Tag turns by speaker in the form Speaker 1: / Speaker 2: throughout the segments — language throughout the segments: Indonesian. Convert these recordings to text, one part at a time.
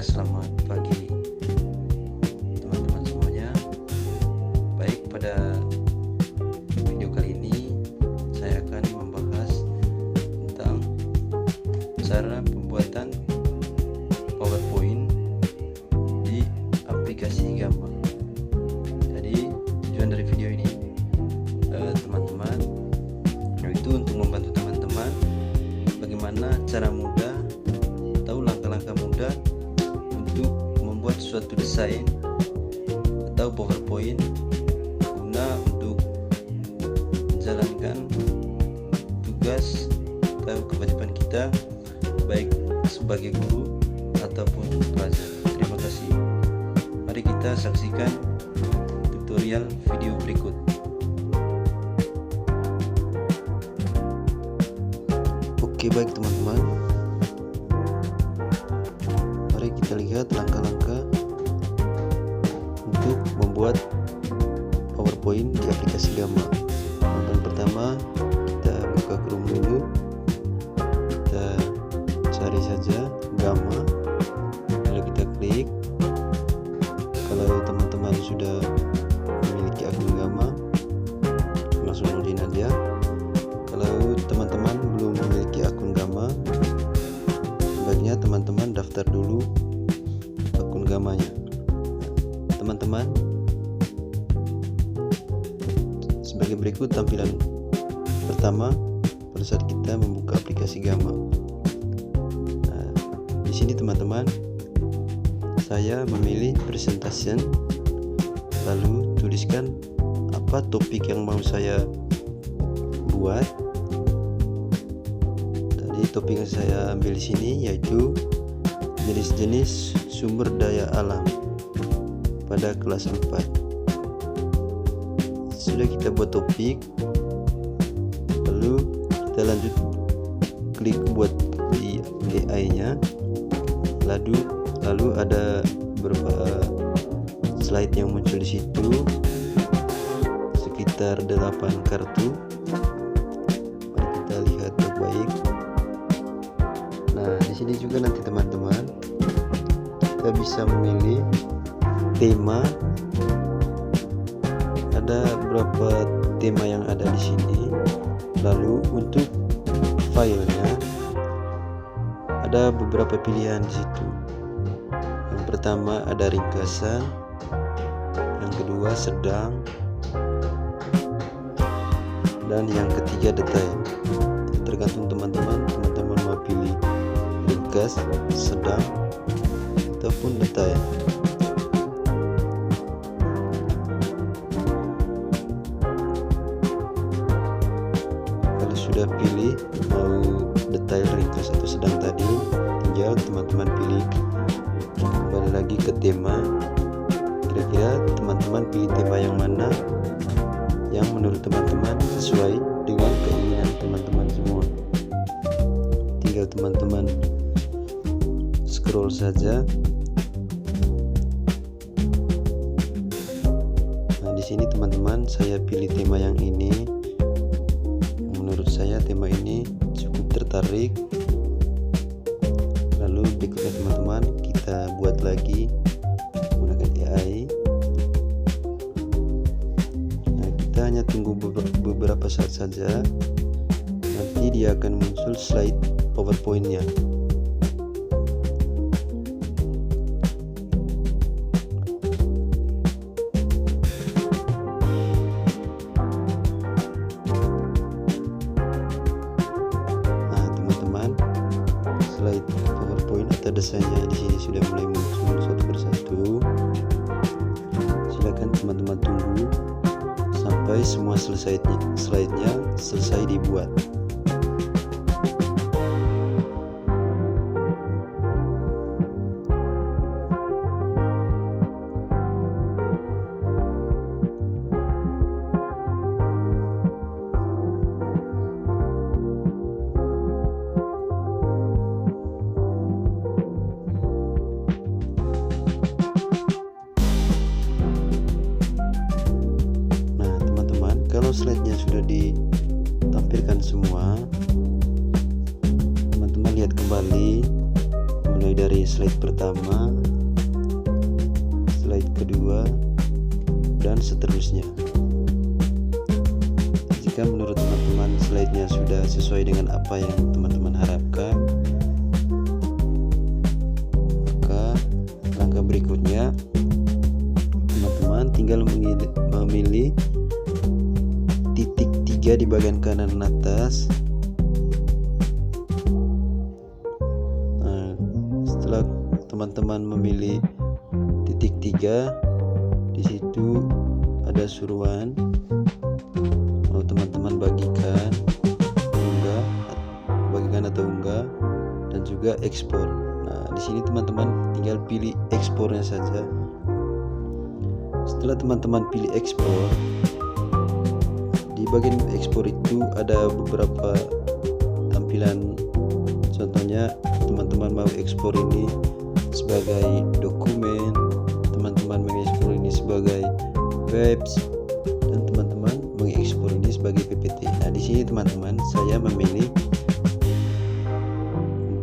Speaker 1: selamat pagi teman-teman semuanya. Baik, pada video kali ini saya akan membahas tentang cara pembuatan PowerPoint di aplikasi Gamma. Jadi tujuan dari video ini teman-teman yaitu untuk membantu teman-teman bagaimana cara mudah atau langkah-langkah mudah untuk membuat suatu desain atau PowerPoint guna untuk menjalankan tugas atau kewajiban kita baik sebagai guru ataupun pelajar. Terima kasih. Mari kita saksikan tutorial video berikut. Oke, baik teman-teman, mari kita lihat langkah-langkah untuk membuat PowerPoint di aplikasi Gamma. Langkah pertama, kita buka Chrome dulu, kita cari saja Gamma, lalu kita klik. Kalau teman-teman sudah memiliki akun Gamma, langsung login aja. Kalau teman-teman belum memiliki akun Gamma, sebaiknya teman-teman daftar dulu akun Gammanya. Teman-teman, sebagai berikut tampilan pertama pada saat kita membuka aplikasi Gamma. Nah, di sini teman-teman, saya memilih presentation, lalu tuliskan apa topik yang mau saya buat. Topik yang saya ambil di sini yaitu jenis-jenis sumber daya alam pada kelas 4. Sudah kita buat topik, lalu kita lanjut klik buat di AI-nya. Lalu ada beberapa slide yang muncul di situ, sekitar 8 kartu. Mari kita lihat baik-baik. Nah, di sini juga nanti teman-teman kita bisa memilih tema. Ada beberapa tema yang ada di sini. Lalu untuk filenya ada beberapa pilihan di situ. Yang pertama ada ringkasan, yang kedua sedang, dan yang ketiga detail. Tergantung teman-teman mau pilih ringkas, sedang, ataupun detail. Kalau sudah pilih mau detail, ringkas, atau sedang tadi, tinggal teman-teman pilih kembali lagi ke tema. Kira-kira teman-teman pilih tema yang mana yang menurut teman-teman sesuai dengan keinginan teman-teman semua. Tinggal teman-teman scroll saja. Nah, di sini teman-teman saya pilih tema yang ini. Menurut saya tema ini cukup tertarik. Lalu berikutnya teman-teman kita buat lagi menggunakan AI. Nah, kita hanya tunggu beberapa saat saja. Nanti dia akan muncul slide PowerPoint-nya. Nah, teman-teman, slide PowerPoint atau desainnya di sini sudah mulai muncul satu persatu. Silakan teman-teman tunggu sampai semua slide-nya selesai dibuat. Kalau slide-nya sudah ditampilkan semua, teman-teman lihat kembali mulai dari slide pertama, slide kedua, dan seterusnya. Jika menurut teman-teman slide-nya sudah sesuai dengan apa yang teman-teman harapkan, maka langkah berikutnya teman-teman tinggal memilih titik 3 di bagian kanan atas. Setelah teman-teman memilih titik 3, di situ ada suruhan mau teman-teman bagikan atau enggak, dan juga ekspor. Nah, di sini teman-teman tinggal pilih ekspornya saja. Setelah teman-teman pilih ekspor, di bagian ekspor itu ada beberapa tampilan. Contohnya teman-teman mau ekspor ini sebagai dokumen, teman-teman mengekspor ini sebagai webs, dan teman-teman mengekspor ini sebagai PPT. Nah, di sini teman-teman saya memilih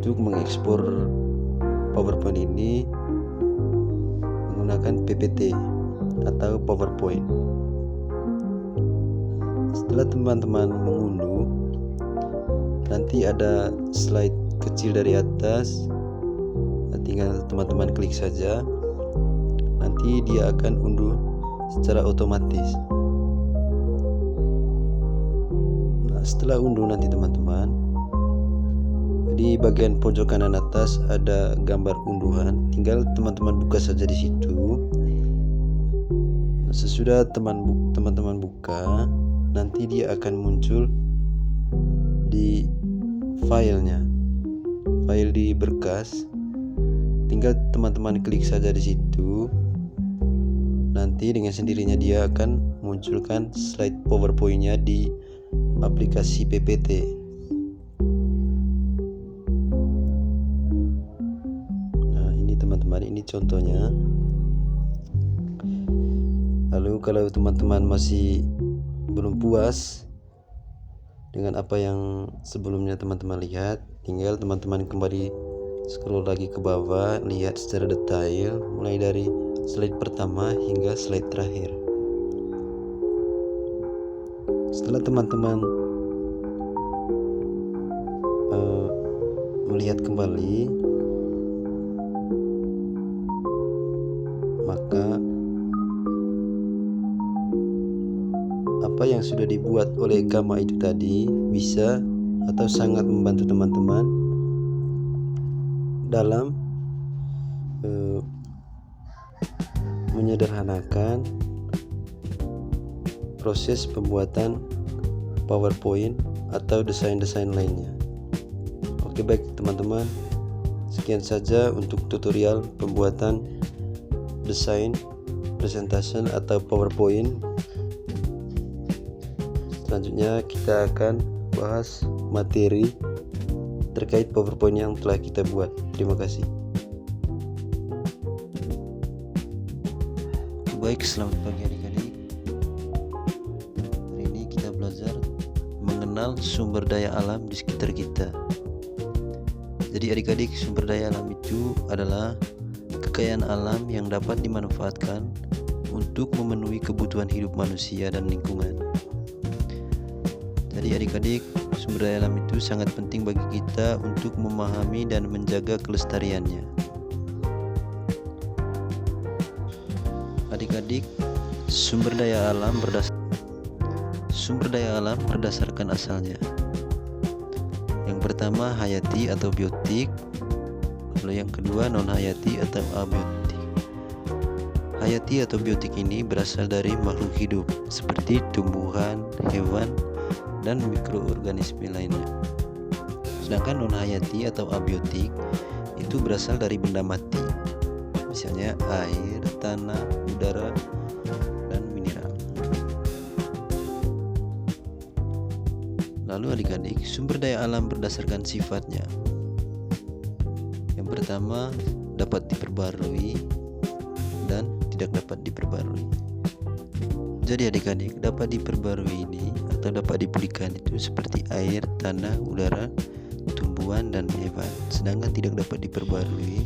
Speaker 1: untuk mengekspor PowerPoint ini menggunakan PPT atau PowerPoint. Setelah teman-teman mengunduh, nanti ada slide kecil dari atas. Tinggal teman-teman klik saja, nanti dia akan unduh secara otomatis. Nah, setelah unduh nanti teman-teman, di bagian pojok kanan atas ada gambar unduhan, tinggal teman-teman buka saja di situ. Nah, sesudah teman-teman buka, nanti dia akan muncul di filenya, file di berkas. Tinggal teman-teman klik saja di situ. Nanti dengan sendirinya dia akan munculkan slide PowerPoint-nya di aplikasi PPT. Nah, ini teman-teman, ini contohnya. Lalu kalau teman-teman masih belum puas dengan apa yang sebelumnya teman-teman lihat, tinggal teman-teman kembali scroll lagi ke bawah, lihat secara detail mulai dari slide pertama hingga slide terakhir. Setelah teman-teman melihat kembali, maka apa yang sudah dibuat oleh Gamma itu tadi bisa atau sangat membantu teman-teman dalam menyederhanakan proses pembuatan PowerPoint atau desain-desain lainnya. Oke, baik teman-teman, sekian saja untuk tutorial pembuatan desain presentation atau PowerPoint. Selanjutnya kita akan bahas materi terkait PowerPoint yang telah kita buat. Terima kasih. Baik, selamat pagi adik-adik. Hari ini kita belajar mengenal sumber daya alam di sekitar kita. Jadi adik-adik, sumber daya alam itu adalah kekayaan alam yang dapat dimanfaatkan untuk memenuhi kebutuhan hidup manusia dan lingkungan. Jadi adik-adik, sumber daya alam itu sangat penting bagi kita untuk memahami dan menjaga kelestariannya. Adik-adik, sumber daya alam berdasarkan asalnya. Yang pertama hayati atau biotik, lalu yang kedua non hayati atau abiotik. Hayati atau biotik ini berasal dari makhluk hidup seperti tumbuhan, hewan, dan mikroorganisme lainnya. Sedangkan non hayati atau abiotik itu berasal dari benda mati, misalnya air, tanah, udara, dan mineral. Lalu adik-adik, sumber daya alam berdasarkan sifatnya. Yang pertama, dapat diperbarui dan tidak dapat diperbarui. Jadi adik-adik, dapat diperbarui ini atau dapat dipulihkan itu seperti air, tanah, udara, tumbuhan dan hewan, sedangkan tidak dapat diperbarui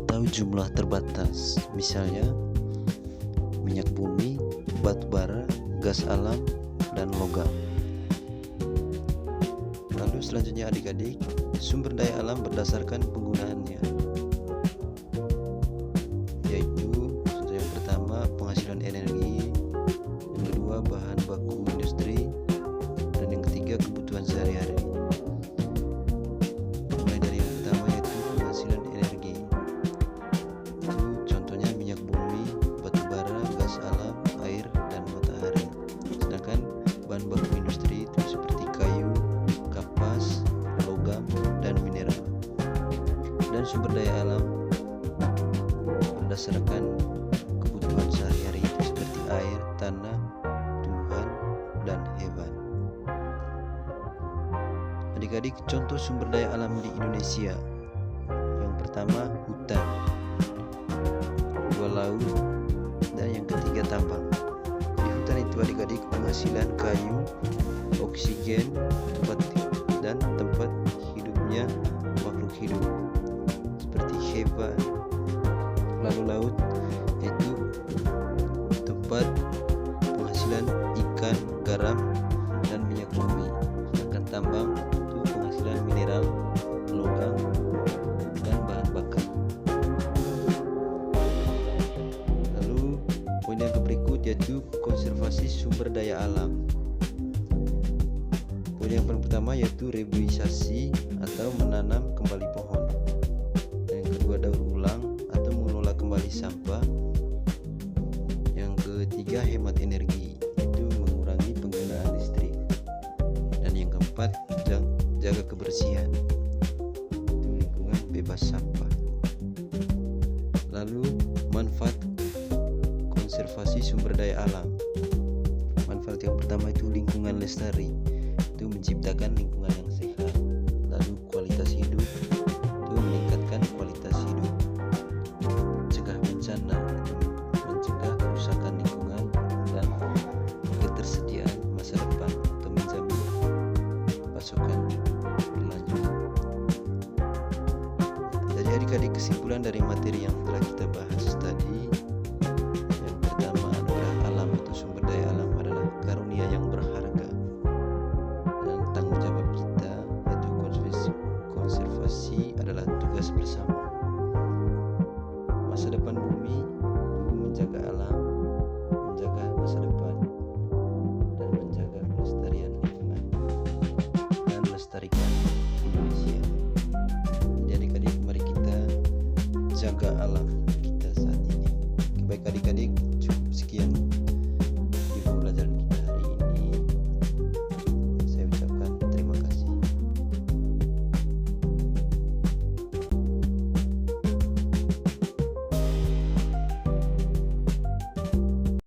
Speaker 1: atau jumlah terbatas, misalnya minyak bumi, batu bara, gas alam, dan logam. Lalu selanjutnya adik-adik, sumber daya alam berdasarkan penggunaannya, yaitu yang pertama penghasilan energi, yang kedua bahan baku industri, dan yang ketiga kebutuhan sehari-hari. Mulai dari yang pertama yaitu penghasilan energi. Itu contohnya minyak bumi, batu bara, gas alam, air, dan matahari. Sedangkan bahan baku industri itu seperti kayu, kapas, logam, dan mineral. Dan sumber daya alam berdasarkan kebutuhan sehari-hari itu seperti air, tanah, tumbuhan, dan hewan. Adik-adik, contoh sumber daya alam di Indonesia. Yang pertama hutan, kedua laut, dan yang ketiga tambang. Di hutan itu adik-adik penghasilan kayu, oksigen, dan tempat hidupnya makhluk hidup seperti hewan. Lalu laut yaitu tempat penghasilan ikan, garam, dan minyak bumi. Sedangkan tambang itu penghasilan mineral, logam, dan bahan bakar. Lalu poin yang berikut yaitu konservasi sumber daya alam. Poin yang paling pertama yaitu reboisasi atau menanam kembali pohon. Yang kedua daur ulang atau mengelola kembali sampah. Yang ketiga hemat energi, itu mengurangi penggunaan listrik. Dan yang keempat jaga kebersihan, itu lingkungan bebas sampah. Lalu manfaat konservasi sumber daya alam. Manfaat yang pertama itu lingkungan lestari, itu menciptakan lingkungan yang sehat. Lalu kualitas hidup, itu meningkatkan kualitas hidup. Mencegah bencana, mencegah kerusakan lingkungan, dan ketersediaan masa depan atau menjamin pasokan berlanjut. Jadi adik-adik, kesimpulan dari materi yang telah kita bahas tadi, yang pertama anugerah alam atau sumber daya alam adalah karunia yang berharga, dan tanggung jawab kita yaitu konservasi adalah tugas bersama. Masa depan bumi itu menjaga alam, menjaga masa depan, dan menjaga kelestarian lingkungan, dan lestarikan Indonesia. Jadi adik-adik, mari kita jaga alam kita saat ini. Baik adik-adik,